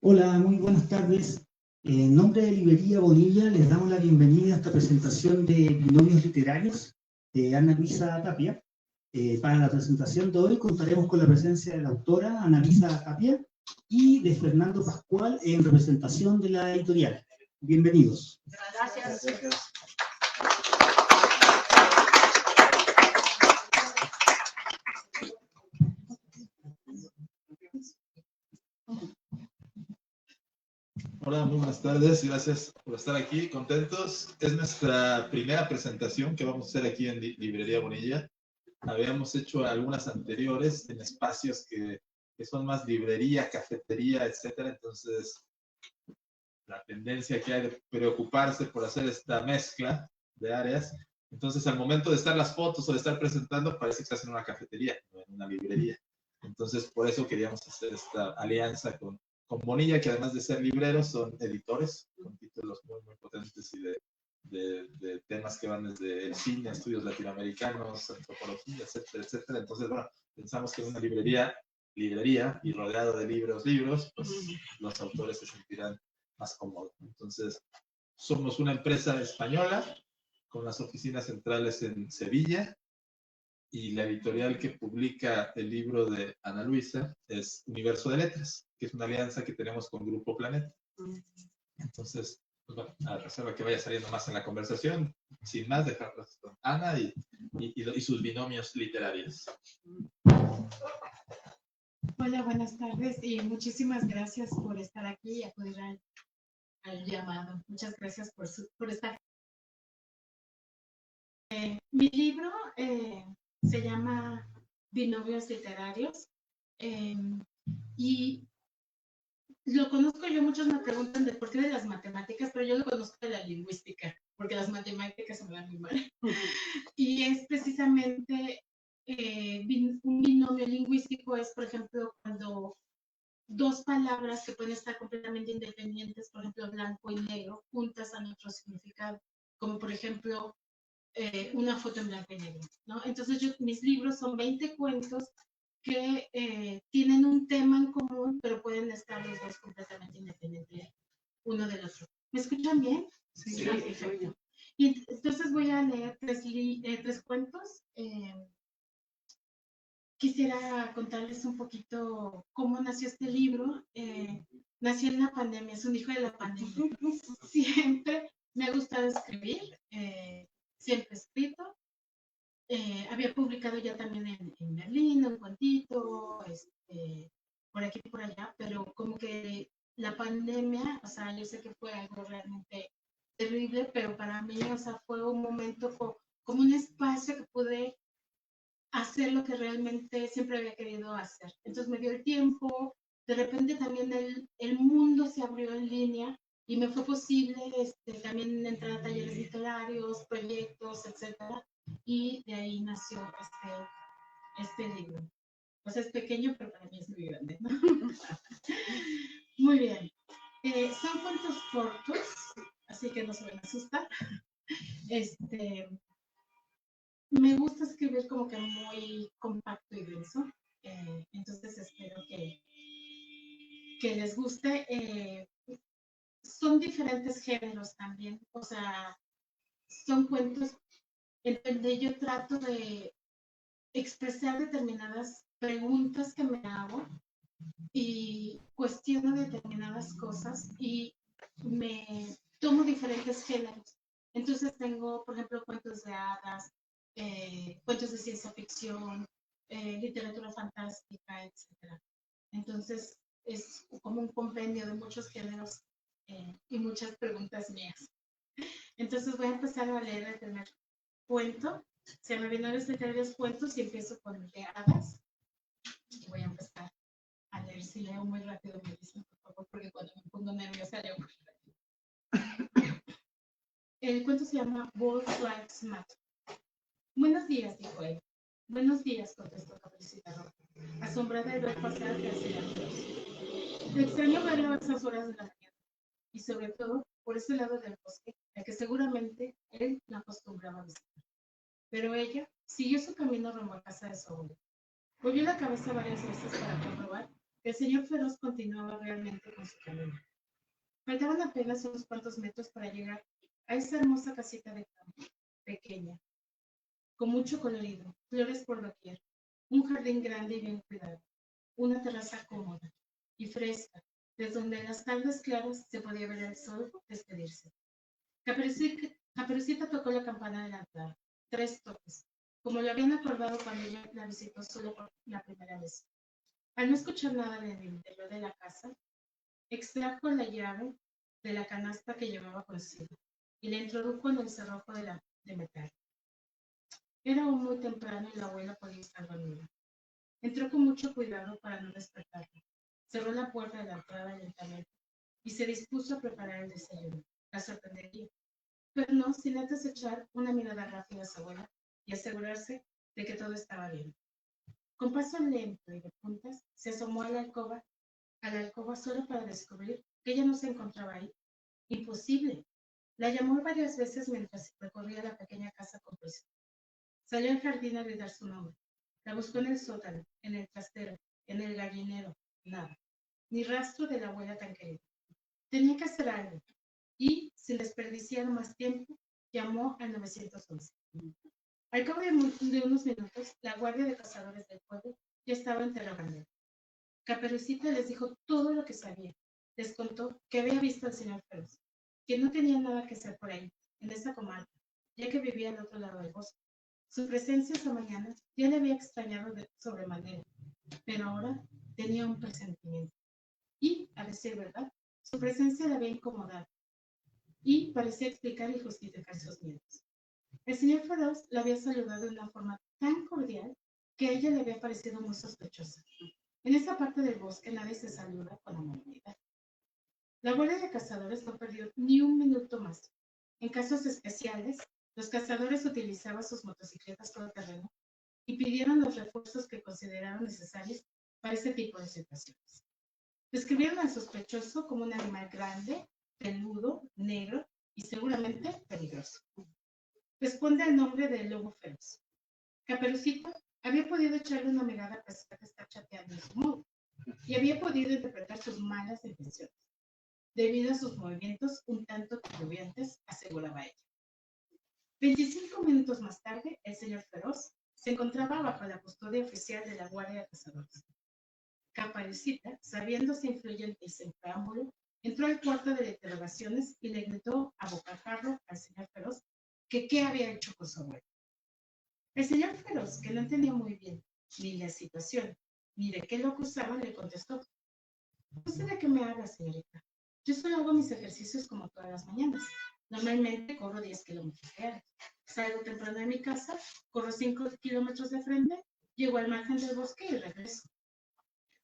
Hola, muy buenas tardes. En nombre de Librería Bonilla les damos la bienvenida a esta presentación de Binomios Literarios de Ana Luisa Tapia. Para la presentación de hoy contaremos con la presencia de la autora Ana Luisa Tapia y de Fernando Pascual en representación de la editorial. Bienvenidos. Gracias. Hola, muy buenas tardes, gracias por estar aquí, contentos. Es nuestra primera presentación que vamos a hacer aquí en Librería Bonilla. Habíamos hecho algunas anteriores en espacios que son más librería, cafetería, etcétera. Entonces, la tendencia que hay de preocuparse por hacer esta mezcla de áreas. Entonces, al momento de estar las fotos o de estar presentando, parece que estás en una cafetería, no en una librería. Entonces, por eso queríamos hacer esta alianza con Bonilla, que además de ser libreros, son editores, con títulos muy, muy potentes y de temas que van desde el cine, estudios latinoamericanos, antropología, etcétera, etcétera. Entonces, bueno, pensamos que en una librería y rodeado de libros, pues los autores se sentirán más cómodos. Entonces, somos una empresa española con las oficinas centrales en Sevilla, y la editorial que publica el libro de Ana Luisa es Universo de Letras, que es una alianza que tenemos con Grupo Planeta. Entonces, pues bueno, a reserva que vaya saliendo más en la conversación, sin más, dejarlas con Ana y sus binomios literarios. Hola, buenas tardes y muchísimas gracias por estar aquí y acudir al llamado. Muchas gracias por estar. Mi libro se llama Binomios Literarios y lo conozco yo. Muchos me preguntan de por qué de las matemáticas, pero yo lo conozco de la lingüística, porque las matemáticas se me dan muy mal. Y es precisamente un binomio lingüístico es, por ejemplo, cuando dos palabras que pueden estar completamente independientes, por ejemplo, blanco y negro, juntas a otro significado, como por ejemplo una foto en blanco y negro, ¿no? Entonces mis libros son 20 cuentos que tienen un tema en común, pero pueden estar los dos completamente independientes uno del otro. ¿Me escuchan bien? Sí. Perfecto. Y entonces voy a leer tres cuentos. Quisiera contarles un poquito cómo nació este libro. Nació en la pandemia, es un hijo de la pandemia. Siempre me ha gustado escribir, siempre he escrito. Había publicado ya también en Berlín un cuentito, por aquí y por allá, pero como que la pandemia, o sea, yo sé que fue algo realmente terrible, pero para mí, o sea, fue un momento como un espacio que pude hacer lo que realmente siempre había querido hacer. Entonces me dio el tiempo, de repente también el mundo se abrió en línea y me fue posible también entrar a talleres literarios, proyectos, etcétera, y de ahí nació este libro. Pues es pequeño, pero para mí es muy grande, ¿no? Muy bien. Son cuentos cortos, así que no se van a asustar. Me gusta escribir como que muy compacto y denso, entonces espero que les guste. Son diferentes géneros también, o sea, son cuentos en donde yo trato de expresar determinadas preguntas que me hago y cuestiono determinadas cosas y me tomo diferentes géneros. Entonces tengo, por ejemplo, cuentos de hadas, cuentos de ciencia ficción, literatura fantástica, etc. Entonces es como un compendio de muchos géneros y muchas preguntas mías. Entonces voy a empezar a leer el primer cuento. Se me vienen los literarios cuentos y empiezo con el de hadas. Y voy a empezar a leer. Si leo muy rápido me dicen, por favor, porque cuando me pongo nerviosa leo muy rápido. El cuento se llama World Lives Matter. Buenos días, dijo él. Buenos días, contestó Caperucita Roja, asombrada de ver pasar hacia la luz. Le extrañó verlo a esas horas de la mañana, y sobre todo por ese lado del bosque, al que seguramente él no acostumbraba a visitar. Pero ella siguió su camino rumbo a casa de su abuelo. Volvió la cabeza varias veces para comprobar El señor Feroz continuaba realmente con su camino. Faltaban apenas unos cuantos metros para llegar a esa hermosa casita de campo, pequeña, con mucho colorido, flores por doquier, un jardín grande y bien cuidado, una terraza cómoda y fresca, desde donde en las tardes claras se podía ver el sol despedirse. Caperucita tocó la campana de la entrada, 3 toques, como lo habían acordado cuando ella la visitó solo por la primera vez. Al no escuchar nada en el interior de la casa, extrajo la llave de la canasta que llevaba consigo y la introdujo en el cerrojo de metal. Era aún muy temprano y la abuela podía estar dormida. Entró con mucho cuidado para no despertarla. Cerró la puerta de la entrada lentamente y se dispuso a preparar el desayuno. La sorprendería, pero no sin antes echar una mirada rápida a su abuela y asegurarse de que todo estaba bien. Con paso lento y de puntas, se asomó a la alcoba solo para descubrir que ella no se encontraba ahí. Imposible. La llamó varias veces mientras recorría la pequeña casa con prisa. Salió al jardín a gritar su nombre. La buscó en el sótano, en el trastero, en el gallinero. Nada. Ni rastro de la abuela tan querida. Tenía que hacer algo. Y, sin desperdiciar más tiempo, llamó al 911. Al cabo de unos minutos, la guardia de cazadores del pueblo ya estaba interrogando. Caperucita les dijo todo lo que sabía. Les contó que había visto al señor Feroz, que no tenía nada que hacer por ahí, en esa comarca, ya que vivía al otro lado del bosque. Su presencia esa mañana ya le había extrañado de sobremanera, pero ahora tenía un presentimiento. Y, a decir verdad, su presencia le había incomodado y parecía explicar y justificar sus miedos. El señor Feroz la había saludado de una forma tan cordial que a ella le había parecido muy sospechosa. En esa parte del bosque nadie se saluda con amabilidad. La guardia de cazadores no perdió ni un minuto más. En casos especiales, los cazadores utilizaban sus motocicletas todoterreno y pidieron los refuerzos que consideraron necesarios para ese tipo de situaciones. Describieron al sospechoso como un animal grande, peludo, negro y seguramente peligroso. Responde al nombre del lobo feroz. Caperucita había podido echarle una mirada a pesar de estar chateando en su modo y había podido interpretar sus malas intenciones, debido a sus movimientos un tanto titubeantes, aseguraba ella. 25 minutos más tarde, el señor Feroz se encontraba bajo la custodia oficial de la Guardia de Cazadores. Caperucita, sabiéndose influyente y sin preámbulo, entró al cuarto de interrogaciones y le gritó a bocajarro al señor Feroz que qué había hecho con su abuelo. El señor Feroz, que no entendía muy bien ni la situación, ni de qué lo acusaban, le contestó: no sé de qué me habla, señorita. Yo solo hago mis ejercicios como todas las mañanas. Normalmente corro 10 kilómetros diarios. Salgo temprano de mi casa, corro 5 kilómetros de frente, llego al margen del bosque y regreso.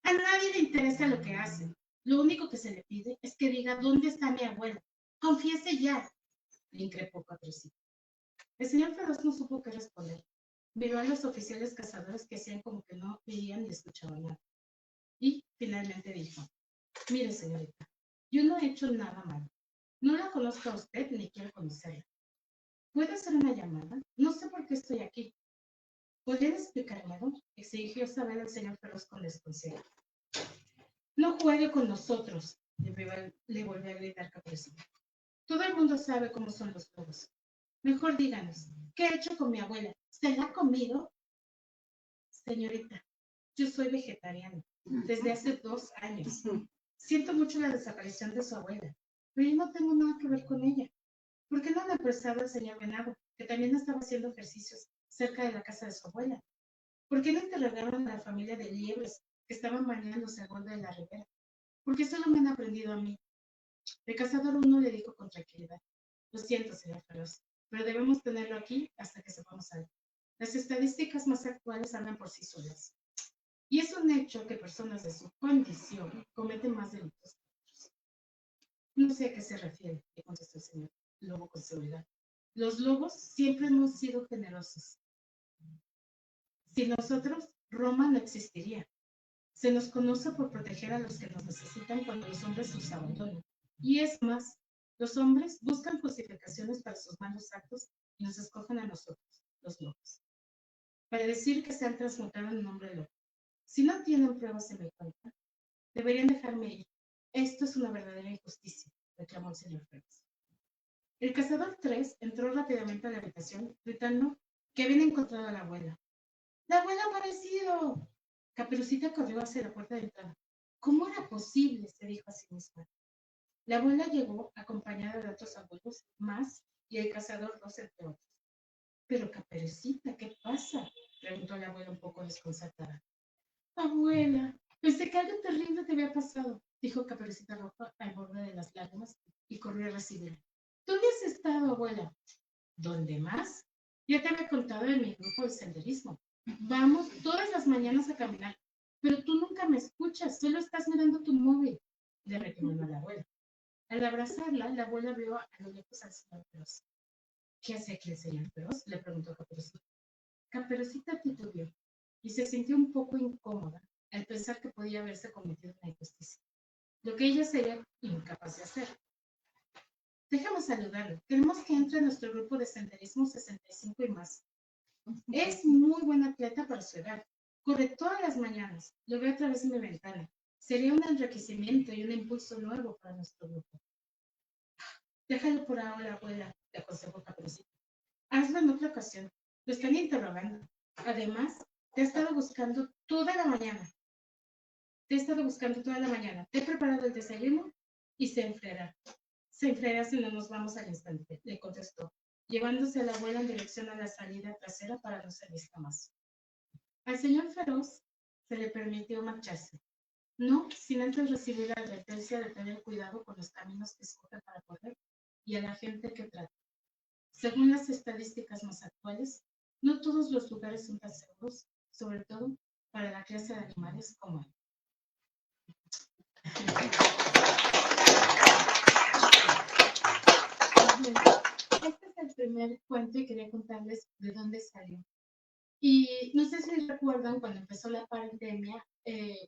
A nadie le interesa lo que hacen. Lo único que se le pide es que diga dónde está mi abuela. Confiese ya, le increpó Caperucita. El señor Feroz no supo qué responder. Miró a los oficiales cazadores que hacían como que no veían ni escuchaban nada. Y finalmente dijo: mire, señorita, yo no he hecho nada malo. No la conozco a usted ni quiero conocerla. ¿Puede hacer una llamada? No sé por qué estoy aquí. ¿Podría explicármelo? Exigió saber el señor Feroz con desconcierto. No juegue con nosotros, le volvió a gritar Caperucita. Todo el mundo sabe cómo son los lobos. Mejor díganos, ¿qué ha hecho con mi abuela? ¿Se la ha comido? Señorita, yo soy vegetariano desde hace 2 años. Siento mucho la desaparición de su abuela, pero yo no tengo nada que ver con ella. ¿Por qué no han apresado al señor Venado, que también estaba haciendo ejercicios cerca de la casa de su abuela? ¿Por qué no interrogaron a la familia de liebres que estaban bañándose al borde de la ribera? ¿Por qué solo me han aprendido a mí? El cazador uno le dijo con tranquilidad: lo siento, señor Feroz, pero debemos tenerlo aquí hasta que sepamos algo. Las estadísticas más actuales hablan por sí solas. Y es un hecho que personas de su condición cometen más delitos que otros. No sé a qué se refiere, le contestó el señor Lobo con seguridad. Los lobos siempre hemos sido generosos. Sin nosotros, Roma no existiría. Se nos conoce por proteger a los que nos necesitan cuando los hombres nos abandonan. Y es más, los hombres buscan justificaciones para sus malos actos y nos escogen a nosotros, los lobos, para decir que se han transmutado en nombre de lobo. Si no tienen pruebas en mi contra, Deberían dejarme ir. Esto es una verdadera injusticia, reclamó el señor Feroz. El cazador 3 entró rápidamente a la habitación, gritando que habían encontrado a la abuela. ¡La abuela ha aparecido! Caperucita corrió hacia la puerta de entrada. ¿Cómo era posible?, se dijo a sí misma. La abuela llegó acompañada de otros abuelos más y el cazador 2 entre otros. Pero Caperucita, ¿qué pasa?, preguntó la abuela un poco desconcertada. Abuela, pensé que algo terrible te había pasado, dijo Caperucita Roja al borde de las lágrimas y corrió a recibirla. ¿Dónde has estado, abuela? ¿Dónde más? Ya te había contado en mi grupo de senderismo. Vamos todas las mañanas a caminar, pero tú nunca me escuchas, solo estás mirando tu móvil, le reclamó la abuela. Al abrazarla, la abuela vio a lo lejos al señor Feroz. ¿Qué hace aquí el señor Feroz?, le preguntó Caperucita. Caperucita titubeó y se sintió un poco incómoda al pensar que podía haberse cometido una injusticia, lo que ella sería incapaz de hacer. Déjame saludarlo. Queremos que entre en nuestro grupo de senderismo 65 y más. Es muy buen atleta para su edad. Corre todas las mañanas. Lo veo a través de mi ventana. Sería un enriquecimiento y un impulso nuevo para nuestro grupo. Déjalo por ahora, abuela, le aconsejó Caperucita. Hazlo en otra ocasión. Lo están interrogando. Además, te he estado buscando toda la mañana. Te he preparado el desayuno y se enfriará. Se enfriará si no nos vamos al instante, le contestó, llevándose a la abuela en dirección a la salida trasera para no ser vista más. Al señor Feroz se le permitió marcharse, no sin antes recibir la advertencia de tener cuidado con los caminos que escoge para correr y a la gente que trata. Según las estadísticas más actuales, no todos los lugares son tan seguros, sobre todo para la clase de animales como él. Este es el primer cuento y quería contarles de dónde salió. Y no sé si recuerdan cuando empezó la pandemia,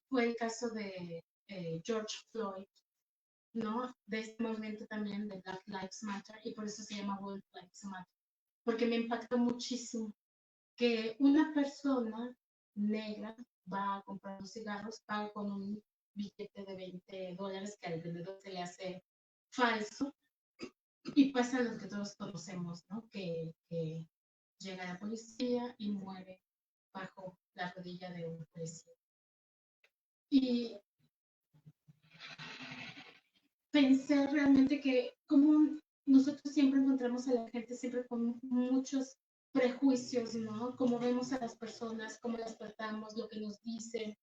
fue el caso de George Floyd, ¿no? De este movimiento también de Black Lives Matter, y por eso se llama World Lives Matter, porque me impactó muchísimo que una persona negra va a comprar los cigarros, paga con un billete de $20 que al vendedor se le hace falso, y pasa lo que todos conocemos, ¿no? Que llega la policía y muere bajo la rodilla de un policía. Y pensé realmente que como nosotros siempre encontramos a la gente siempre con muchos prejuicios, ¿no? Cómo vemos a las personas, cómo las tratamos, lo que nos dicen,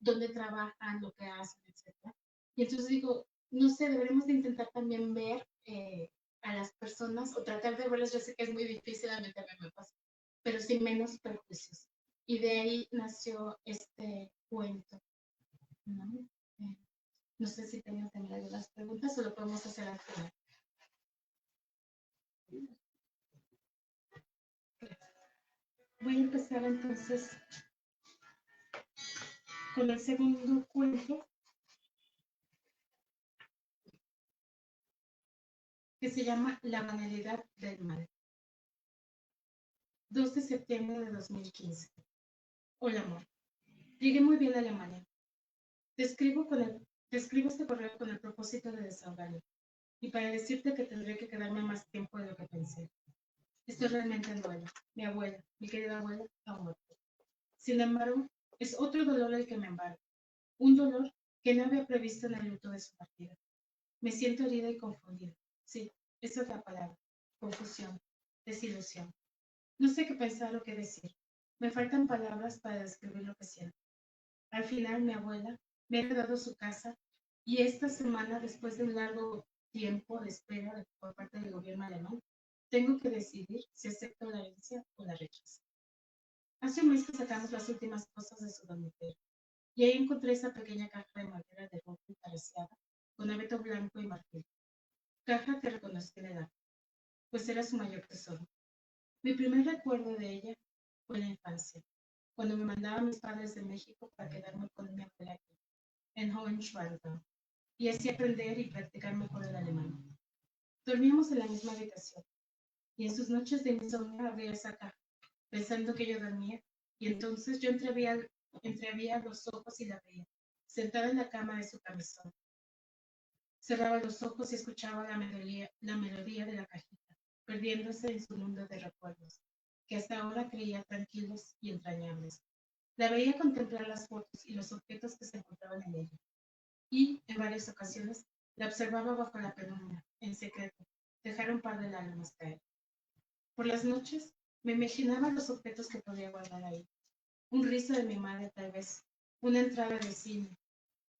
dónde trabajan, lo que hacen, etc. Y entonces digo, no sé, deberíamos de intentar también ver a las personas o tratar de verlas. Yo sé que es muy difícil, a mí también me pasa, pero sin menos prejuicios. Y de ahí nació este cuento, ¿no? No sé si tengo también algunas preguntas o lo podemos hacer al final. Voy a empezar entonces con el segundo cuento, que se llama La banalidad del mal. 2 de septiembre de 2015. Hola, amor. Llegué muy bien a Alemania. Te escribo este correo con el propósito de desahogarme y para decirte que tendré que quedarme más tiempo de lo que pensé. Estoy realmente en duelo. Mi abuela, mi querida abuela, ha muerto. Sin embargo, es otro dolor el que me embarga. Un dolor que no había previsto en el luto de su partida. Me siento herida y confundida. Sí, esa es la palabra. Confusión, desilusión. No sé qué pensar o qué decir. Me faltan palabras para describir lo que siento. Al final, mi abuela me ha heredado su casa y esta semana, después de un largo tiempo de espera por parte del gobierno alemán, tengo que decidir si acepto la herencia o la rechazo. Hace un mes que sacamos las últimas cosas de su dormitorio y ahí encontré esa pequeña caja de madera de ropa tapiceada con abeto blanco y marfil. Caja que reconocí en edad, pues era su mayor tesoro. Mi primer recuerdo de ella fue la infancia, cuando me mandaban mis padres de México para quedarme con mi abuela aquí, en Hohenschwangau, y así aprender y practicar mejor el alemán. Dormíamos en la misma habitación, y en sus noches de insomnio abría esa caja, pensando que yo dormía, y entonces yo entreabría los ojos y la veía, sentada en la cama de su camisón. Cerraba los ojos y escuchaba la melodía de la cajita, perdiéndose en su mundo de recuerdos, que hasta ahora creía tranquilos y entrañables. La veía contemplar las fotos y los objetos que se encontraban en ella, y, en varias ocasiones, la observaba bajo la penumbra, en secreto, dejar un par de lágrimas caer. Por las noches, me imaginaba los objetos que podía guardar ahí. Un rizo de mi madre, tal vez, una entrada de cine,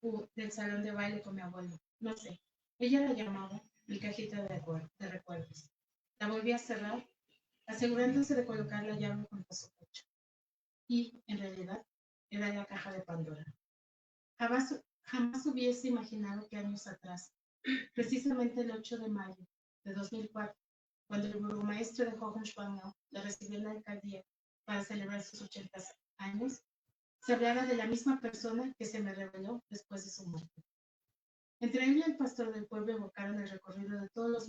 o del salón de baile con mi abuelo, no sé. Ella la llamaba mi cajita de recuerdos. La volví a cerrar, asegurándose de colocar la llave junto a su pecho. Y, en realidad, era la caja de Pandora. Jamás hubiese imaginado que años atrás, precisamente el 8 de mayo de 2004, cuando el burgomaestre de Hohenschwangau la recibió en la alcaldía para celebrar sus 80 años, se hablara de la misma persona que se me reveló después de su muerte. Entre él y el pastor del pueblo evocaron el recorrido de todos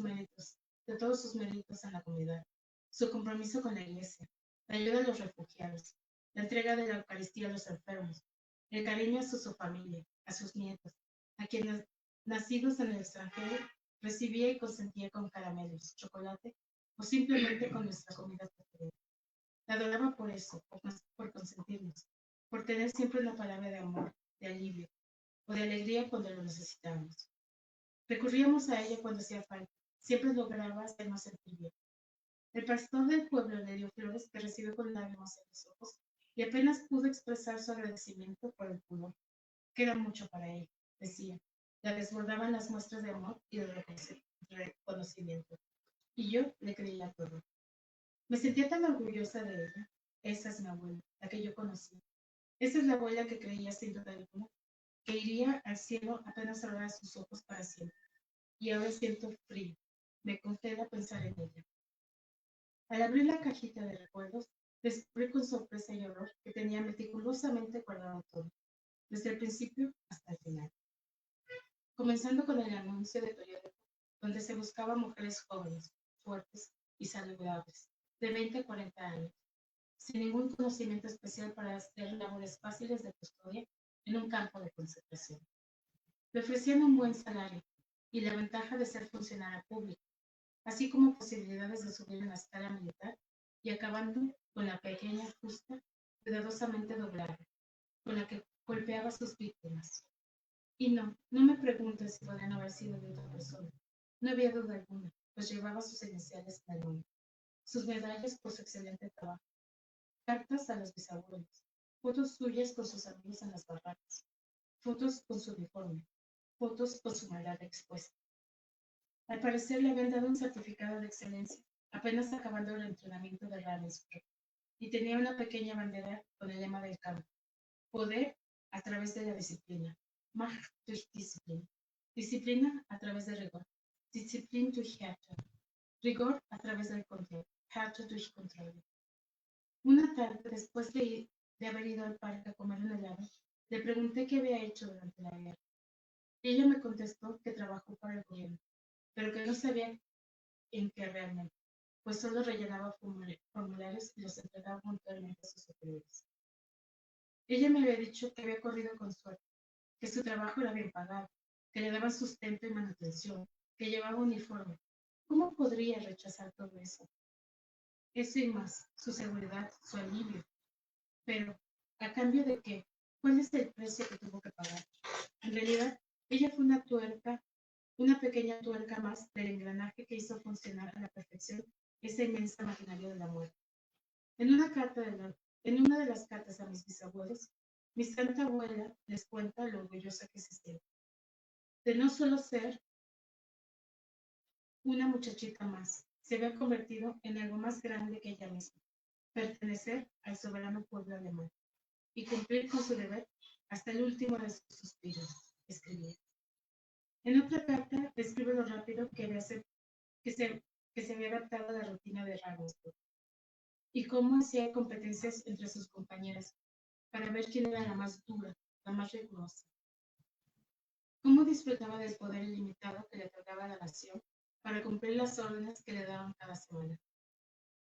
sus méritos en la comunidad, su compromiso con la iglesia, la ayuda a los refugiados, la entrega de la Eucaristía a los enfermos, el cariño a su familia, a sus nietos, a quienes, nacidos en el extranjero, recibía y consentía con caramelos, chocolate o simplemente con nuestra comida preferida. La adoraba por eso, por consentirnos, por tener siempre una palabra de amor, de alivio o de alegría cuando lo necesitábamos. Recurríamos a ella cuando hacía falta, siempre lograba hacernos sentir bien. El pastor del pueblo le dio flores que recibió con lágrimas en los ojos y apenas pudo expresar su agradecimiento por el pudor, que era mucho para él, decía. La desbordaban las muestras de amor y de reconocimiento. Y yo le creía todo. Me sentía tan orgullosa de ella. Esa es mi abuela, la que yo conocí. Esa es la abuela que creía sin duda alguna que iría al cielo apenas cerrara sus ojos para siempre. Y ahora siento frío. Me congela pensar en ella. Al abrir la cajita de recuerdos, descubrí con sorpresa y horror que tenía meticulosamente guardado todo, desde el principio hasta el final. Comenzando con el anuncio de periódico, donde se buscaba mujeres jóvenes, fuertes y saludables, de 20 a 40 años, sin ningún conocimiento especial para hacer labores fáciles de custodia en un campo de concentración. Le ofrecían un buen salario y la ventaja de ser funcionaria pública, así como posibilidades de subir en la escala militar y acabando con la pequeña fusta cuidadosamente doblada, con la que golpeaba a sus víctimas. Y no me preguntes si podrían haber sido de otra persona. No había duda alguna, pues llevaba sus iniciales en el nombre, sus medallas por su excelente trabajo, cartas a los bisabuelos, fotos suyas con sus amigos en las barracas, fotos con su uniforme, fotos con su maldad expuesta. Al parecer le habían dado un certificado de excelencia, apenas acabando el entrenamiento de Ravensbrück, y tenía una pequeña bandera con el lema del campo: poder a través de la disciplina, Macht durch Disziplin, disciplina a través de rigor, Disziplin durch Härte, rigor a través del control, Härte durch Kontrolle. Una tarde, después de haber ido al parque a comer un helado, le pregunté qué había hecho durante la guerra. Y ella me contestó que trabajó para el gobierno, pero que no sabía en qué realmente, pues solo rellenaba formularios y los entregaba puntualmente a sus superiores. Ella me había dicho que había corrido con suerte, que su trabajo era bien pagado, que le daban sustento y manutención, que llevaba uniforme. ¿Cómo podría rechazar todo eso? Eso y más, su seguridad, su alivio. Pero, ¿a cambio de qué? ¿Cuál es el precio que tuvo que pagar? En realidad, ella fue una pequeña tuerca más del engranaje que hizo funcionar a la perfección esa inmensa maquinaria de la muerte. En una de las cartas a mis bisabuelos, mi santa abuela les cuenta lo orgullosa que se siente de no solo ser una muchachita más, se había convertido en algo más grande que ella misma, pertenecer al soberano pueblo alemán y cumplir con su deber hasta el último de sus suspiros, escribía. En otra carta describe lo rápido que se había adaptado a la rutina de Ravensbrück y cómo hacía competencias entre sus compañeras para ver quién era la más dura, la más rigurosa. Cómo disfrutaba del poder ilimitado que le otorgaba la nación para cumplir las órdenes que le daban cada semana.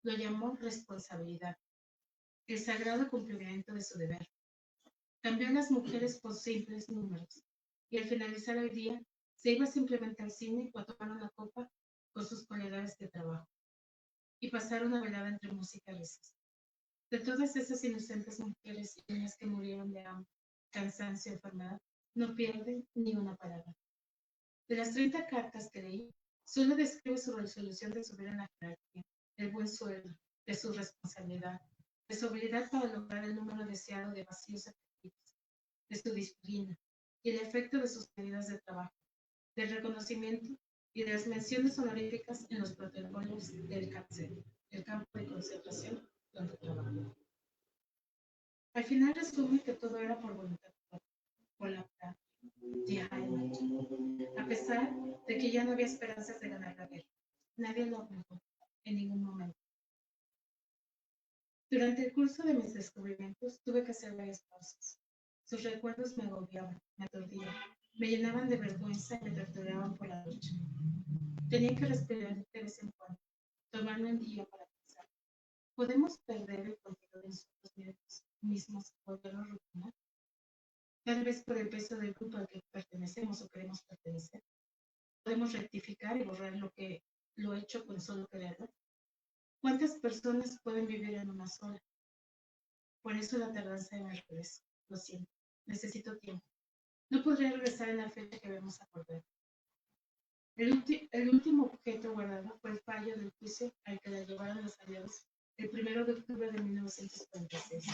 Lo llamó responsabilidad, el sagrado cumplimiento de su deber. Cambió a las mujeres por simples números. Y al finalizar el día, se iba simplemente al cine o a tomar una copa con sus colegas de trabajo y pasar una velada entre música y risas. De todas esas inocentes mujeres y niñas que murieron de hambre, cansancio y enfermedad, no pierden ni una palabra. De las 30 cartas que leí, solo describe su resolución de subir en la jerarquía, el buen sueldo, de su responsabilidad, de su habilidad para lograr el número deseado de vacíos afectivos, de su disciplina y el efecto de sus medidas de trabajo, del reconocimiento y de las menciones honoríficas en los protocolos del cárcel, el campo de concentración donde trabajó. Al final resume que todo era por voluntad, por la paz, a pesar de que ya no había esperanzas de ganar la guerra. Nadie lo obligó en ningún momento. Durante el curso de mis descubrimientos tuve que hacer varias pausas. Sus recuerdos me agobiaban, me aturdían, me llenaban de vergüenza y me torturaban por la noche. Tenía que respirar de vez en cuando, tomarme un día para pensar. ¿Podemos perder el control de nosotros mismos y volvernos rutina? Tal vez por el peso del grupo al que pertenecemos o queremos pertenecer. ¿Podemos rectificar y borrar lo hecho con solo quererlo? ¿Cuántas personas pueden vivir en una sola? Por eso la tardanza de mi regreso. Lo siento, necesito tiempo. No podría regresar en la fecha que habíamos acordado. El último objeto guardado fue el fallo del juicio al que la llevaron los aliados el 1 de octubre de 1946.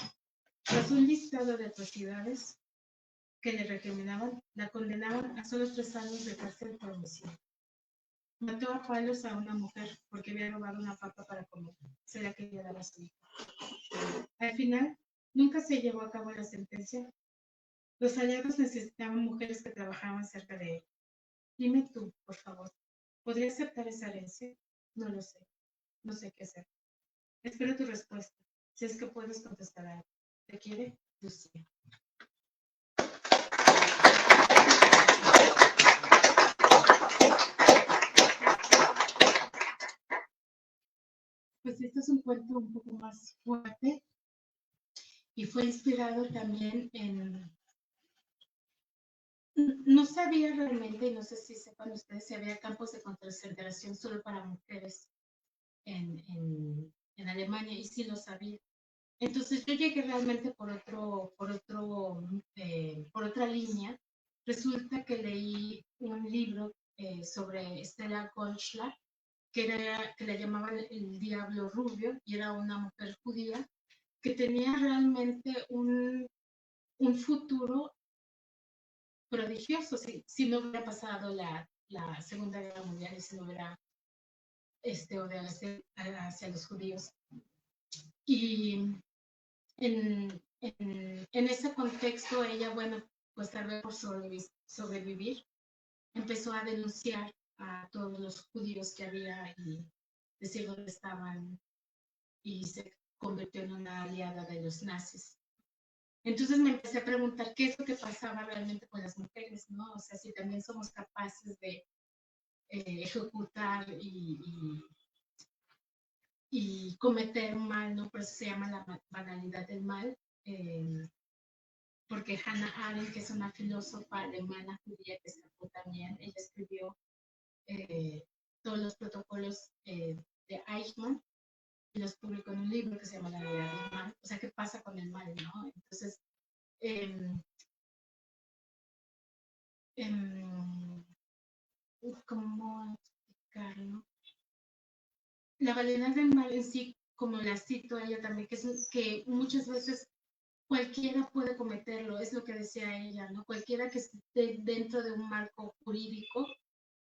Tras un listado de atrocidades que le recriminaban, la condenaban a solo 3 años de cárcel por homicidio. Mató a palos a una mujer porque había robado una papa para comer. Se la quería dar a su hijo. Al final, nunca se llevó a cabo la sentencia. Los aliados necesitaban mujeres que trabajaban cerca de él. Dime tú, por favor, ¿podría aceptar esa herencia? No lo sé. No sé qué hacer. Espero tu respuesta, si es que puedes contestar algo. ¿Te quiere? Lucía. Pues este es un cuento un poco más fuerte y fue inspirado también en... No sabía realmente, y no sé si sepan ustedes, si había campos de concentración solo para mujeres en Alemania, y sí lo sabía. Entonces yo llegué realmente por otra línea. Resulta que leí un libro sobre Stella Goldschlag, que la llamaban el Diablo Rubio, y era una mujer judía que tenía realmente un futuro prodigioso si no hubiera pasado la Segunda Guerra Mundial y si no hubiera odiado hacia los judíos. Y en ese contexto ella, bueno, pues tal vez por sobrevivir, empezó a denunciar a todos los judíos que había y decir dónde estaban, y se convirtió en una aliada de los nazis. Entonces me empecé a preguntar qué es lo que pasaba realmente con las mujeres, ¿no? O sea, si también somos capaces de ejecutar y cometer un mal, ¿no? Por eso se llama la banalidad del mal, porque Hannah Arendt, que es una filósofa alemana judía que escapó también, ella escribió todos los protocolos de Eichmann y los publicó en un libro que se llama La Banalidad del mal. O sea, ¿qué pasa con el mal, no? Entonces, ¿cómo explicarlo? La validez del mal en sí, como la cito a ella también, que muchas veces cualquiera puede cometerlo, es lo que decía ella, ¿no? Cualquiera que esté dentro de un marco jurídico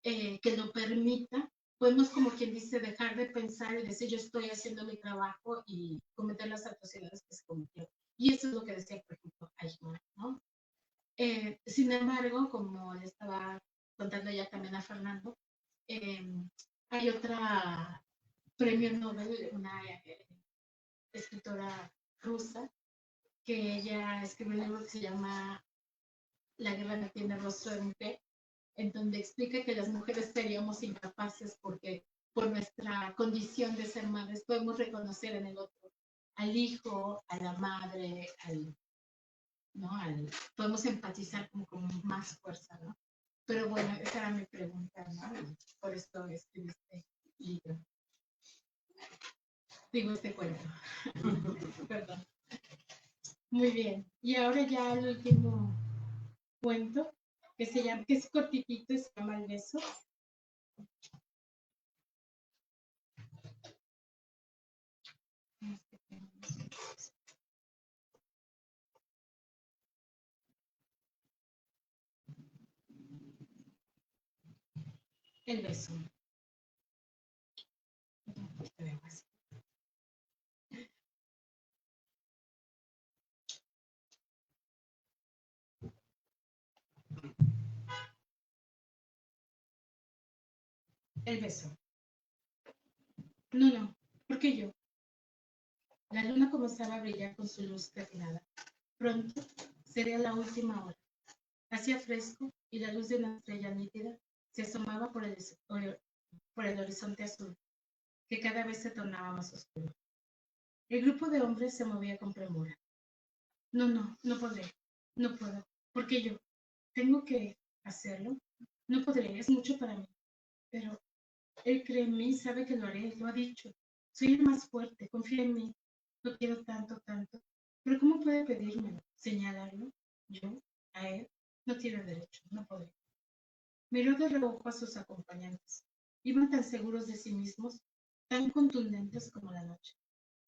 que lo permita, podemos, como quien dice, dejar de pensar y decir yo estoy haciendo mi trabajo y cometer las atrocidades que se cometieron. Y eso es lo que decía, por ejemplo, Eichmann, ¿no? Sin embargo, como le estaba contando ya también a Fernando, hay otra premio Nobel, una escritora rusa, que ella escribió un libro que se llama La guerra no tiene rostro de mujer, en donde explica que las mujeres seríamos incapaces porque por nuestra condición de ser madres podemos reconocer en el otro al hijo, a la madre, ¿no? Podemos empatizar como con más fuerza, ¿no? Pero bueno, esa era mi pregunta, ¿no? Por esto escribí este libro. Digo, este cuento. Perdón. Muy bien. Y ahora ya el último cuento, que es cortitito, se llama El beso. El beso. El beso. No, ¿por qué yo? La luna comenzaba a brillar con su luz refinada. Pronto sería la última hora. Hacía fresco y la luz de una estrella nítida se asomaba por el horizonte azul, que cada vez se tornaba más oscuro. El grupo de hombres se movía con premura. No podré, no puedo. ¿Por qué yo? ¿Tengo que hacerlo? No podré, es mucho para mí. Pero él cree en mí, sabe que lo haré, lo ha dicho. Soy el más fuerte, confía en mí. Lo quiero tanto, tanto. Pero ¿cómo puede pedírmelo? ¿Señalarlo? Yo, a él, no tiene derecho, no podré. Miró de reojo a sus acompañantes. Iban tan seguros de sí mismos, tan contundentes como la noche.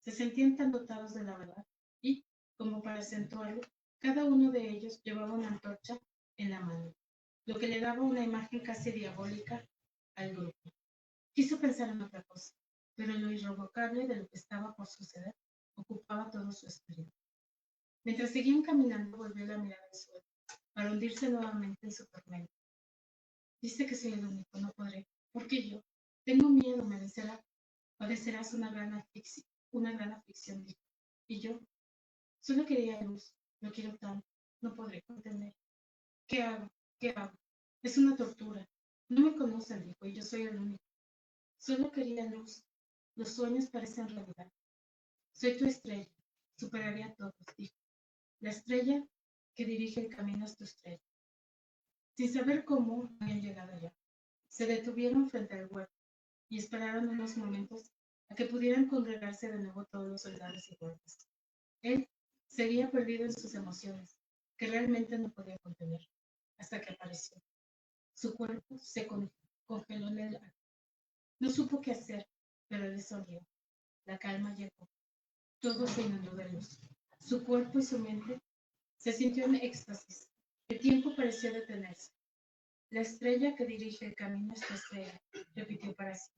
Se sentían tan dotados de la verdad y, como para acentuarlo, cada uno de ellos llevaba una antorcha en la mano, lo que le daba una imagen casi diabólica al grupo. Quiso pensar en otra cosa, pero lo irrevocable de lo que estaba por suceder ocupaba todo su espíritu. Mientras seguían caminando, volvió la mirada al suelo, para hundirse nuevamente en su tormento. Dice que soy el único, no podré. ¿Por qué yo? Tengo miedo, me vencerá. Padecerás una gran aflicción, dijo. Y yo, solo quería luz, lo quiero tanto, no podré contener. ¿Qué hago? ¿Qué hago? Es una tortura. No me conocen, dijo, y yo soy el único. Solo quería luz. Los sueños parecen realidad. Soy tu estrella. Superaré a todos, dijo. La estrella que dirige el camino es tu estrella. Sin saber cómo habían llegado allá, se detuvieron frente al hueco y esperaron unos momentos a que pudieran congregarse de nuevo todos los soldados y guardias. Él seguía perdido en sus emociones, que realmente no podía contener, hasta que apareció. Su cuerpo se congeló en el acto. No supo qué hacer, pero le sonrió. La calma llegó. Todo se inundó de luz. Su cuerpo y su mente se sintió en éxtasis. El tiempo pareció detenerse. La estrella que dirige el camino es tu estrella, repitió para sí.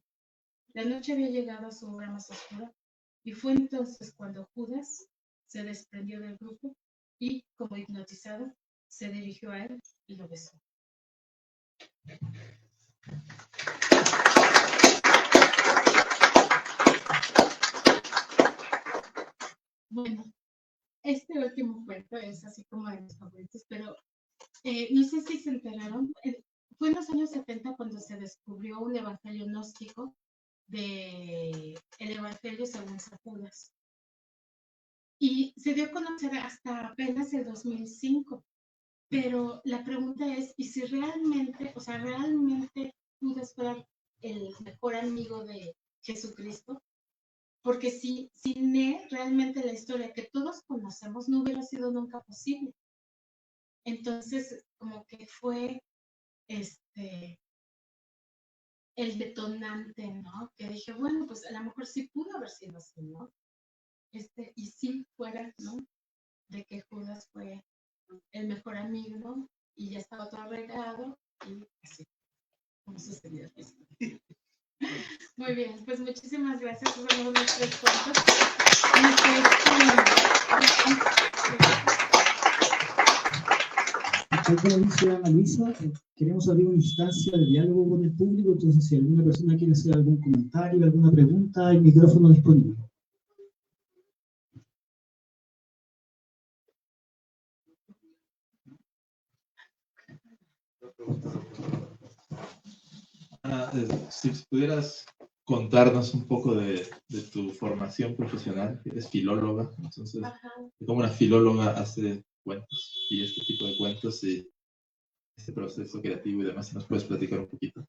La noche había llegado a su hora más oscura y fue entonces cuando Judas se desprendió del grupo y, como hipnotizado, se dirigió a él y lo besó. Bueno, este último cuento es así como de mis favoritos, pero no sé si se enteraron, fue en los años 70 cuando se descubrió un evangelio gnóstico de el evangelio según San Judas. Y se dio a conocer hasta apenas el 2005. Pero la pregunta es, ¿y si realmente, o sea, realmente Judas fuera el mejor amigo de Jesucristo? Porque si sin él, realmente la historia que todos conocemos no hubiera sido nunca posible. Entonces, como que fue el detonante, ¿no? Que dije, bueno, pues a lo mejor sí pudo haber sido así, ¿no? Y si fuera, ¿no? De que Judas fue el mejor amigo, ¿no? Y ya estaba todo arreglado y así como sucedió esto. Muy bien, pues muchísimas gracias por los 3 cuentos. Como dice Ana Luisa, queremos abrir una instancia de diálogo con el público, entonces si alguna persona quiere hacer algún comentario, alguna pregunta, el micrófono disponible. Si pudieras contarnos un poco de tu formación profesional, que eres filóloga, entonces, ¿cómo una filóloga hace cuentos y este tipo de cuentos y este proceso creativo y demás. Si nos puedes platicar un poquito.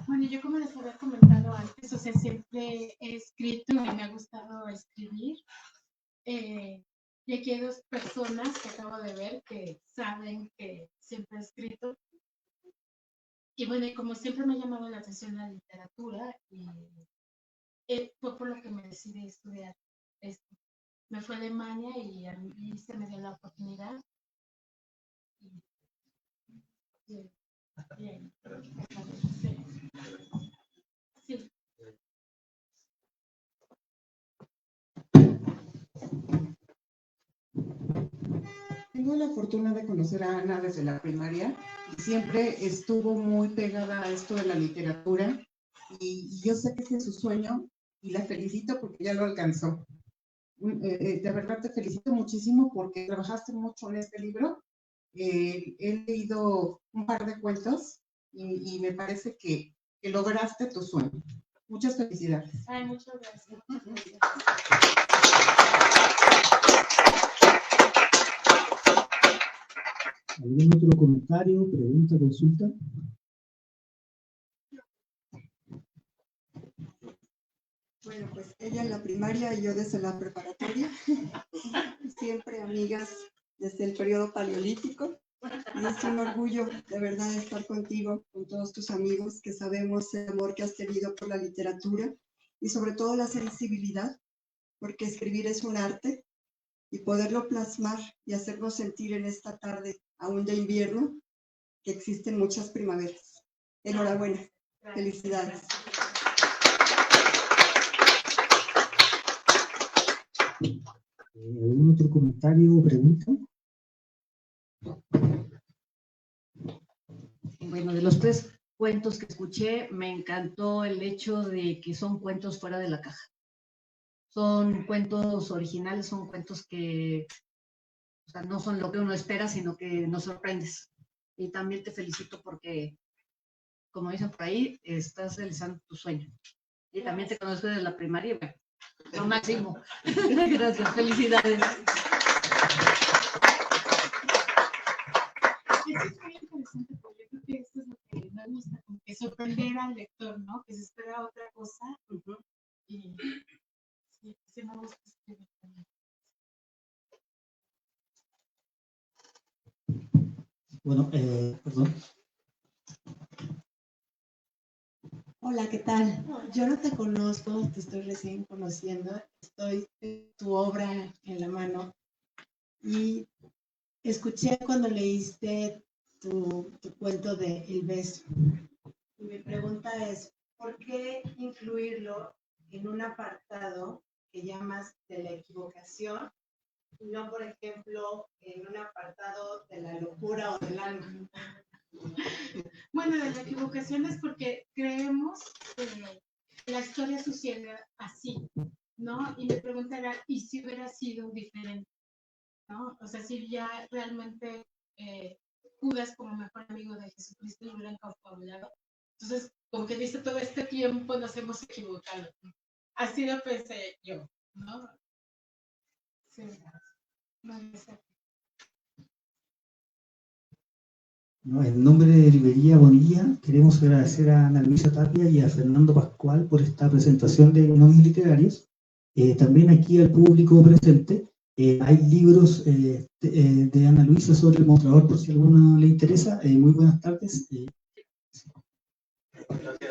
Bueno, yo como les había comentado antes, o sea, siempre he escrito y me ha gustado escribir. Y aquí hay dos personas que acabo de ver que saben que siempre he escrito. Y bueno, y como siempre me ha llamado la atención la literatura, y fue por lo que me decidí estudiar esto. Me fui a Alemania y a mí se me dio la oportunidad. Bien. Sí. Tengo la fortuna de conocer a Ana desde la primaria y siempre estuvo muy pegada a esto de la literatura y yo sé que ese es su sueño y la felicito porque ya lo alcanzó. De verdad te felicito muchísimo porque trabajaste mucho en este libro. He leído un par de cuentos y me parece que lograste tu sueño. Muchas felicidades. Ay, muchas gracias. ¿Algún otro comentario, pregunta, consulta? Bueno, pues ella en la primaria y yo desde la preparatoria, siempre amigas desde el periodo paleolítico. Y es un orgullo de verdad estar contigo, con todos tus amigos, que sabemos el amor que has tenido por la literatura y sobre todo la sensibilidad, porque escribir es un arte y poderlo plasmar y hacernos sentir en esta tarde, aún de invierno, que existen muchas primaveras. Enhorabuena, felicidades. ¿Algún otro comentario o pregunta? Bueno, de los 3 cuentos que escuché, me encantó el hecho de que son cuentos fuera de la caja. Son cuentos originales, son cuentos que, o sea, no son lo que uno espera, sino que nos sorprendes. Y también te felicito porque, como dicen por ahí, estás realizando tu sueño. Y también te conozco desde la primaria, bueno, lo máximo. Gracias, felicidades. Eso es muy interesante, porque yo creo que esto es lo que me gusta, como que sorprender al lector, ¿no? Que se espera otra cosa. Y sí me gusta escribir también. Bueno, perdón. Hola, ¿qué tal? Yo no te conozco, te estoy recién conociendo, estoy tu obra en la mano y escuché cuando leíste tu cuento de El beso. Y mi pregunta es, ¿por qué incluirlo en un apartado que llamas de la equivocación y no, por ejemplo, en un apartado de la locura o del alma? Bueno, de la equivocación es porque creemos que la historia sucede así, ¿no? Y me pregunta era, ¿y si hubiera sido diferente? ¿No? O sea, si ya realmente Judas como mejor amigo de Jesucristo lo hubieran confabulado. Entonces, como que dice, todo este tiempo nos hemos equivocado. Así lo pensé yo, ¿no? Sí. No, No, en nombre de Librería Bonilla, queremos agradecer a Ana Luisa Tapia y a Fernando Pascual por esta presentación de Binomios Literarios. También aquí al público presente, hay libros de Ana Luisa sobre el mostrador, por si a alguno le interesa. Muy buenas tardes. Gracias.